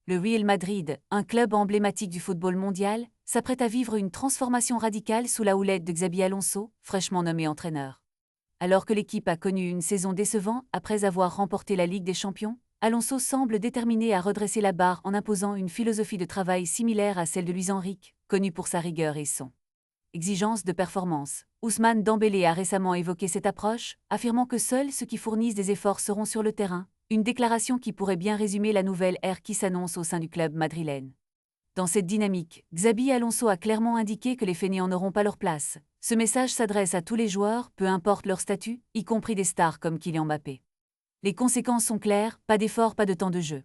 Le Real Madrid, un club emblématique du football mondial, s'apprête à vivre une transformation radicale sous la houlette de Xabi Alonso, fraîchement nommé entraîneur. Alors que l'équipe a connu une saison décevante après avoir remporté la Ligue des Champions, Alonso semble déterminé à redresser la barre en imposant une philosophie de travail similaire à celle de Luis Enrique, connu pour sa rigueur et son exigence de performance. Ousmane Dembélé a récemment évoqué cette approche, affirmant que seuls ceux qui fournissent des efforts seront sur le terrain, une déclaration qui pourrait bien résumer la nouvelle ère qui s'annonce au sein du club madrilène. Dans cette dynamique, Xabi Alonso a clairement indiqué que les fainéants n'auront pas leur place. Ce message s'adresse à tous les joueurs, peu importe leur statut, y compris des stars comme Kylian Mbappé. Les conséquences sont claires, pas d'effort, pas de temps de jeu.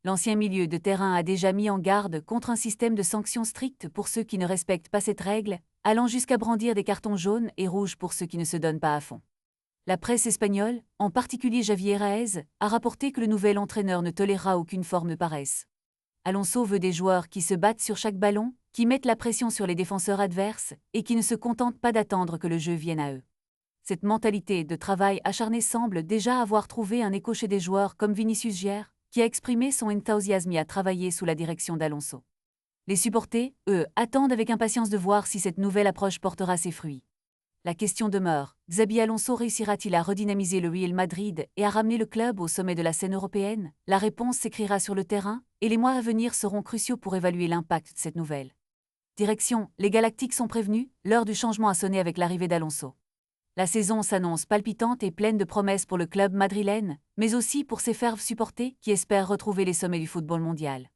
L'ancien milieu de terrain a déjà mis en garde contre un système de sanctions strictes pour ceux qui ne respectent pas cette règle, allant jusqu'à brandir des cartons jaunes et rouges pour ceux qui ne se donnent pas à fond. La presse espagnole, en particulier Javier Herrera, a rapporté que le nouvel entraîneur ne tolérera aucune forme de paresse. Alonso veut des joueurs qui se battent sur chaque ballon, qui mettent la pression sur les défenseurs adverses et qui ne se contentent pas d'attendre que le jeu vienne à eux. Cette mentalité de travail acharné semble déjà avoir trouvé un écho chez des joueurs comme Vinicius Jr, qui a exprimé son enthousiasme à travailler sous la direction d'Alonso. Les supporters, eux, attendent avec impatience de voir si cette nouvelle approche portera ses fruits. La question demeure, Xabi Alonso réussira-t-il à redynamiser le Real Madrid et à ramener le club au sommet de la scène européenne? La réponse s'écrira sur le terrain, et les mois à venir seront cruciaux pour évaluer l'impact de cette nouvelle direction. Les Galactiques sont prévenus, l'heure du changement a sonné avec l'arrivée d'Alonso. La saison s'annonce palpitante et pleine de promesses pour le club madrilène, mais aussi pour ses ferves supporters qui espèrent retrouver les sommets du football mondial.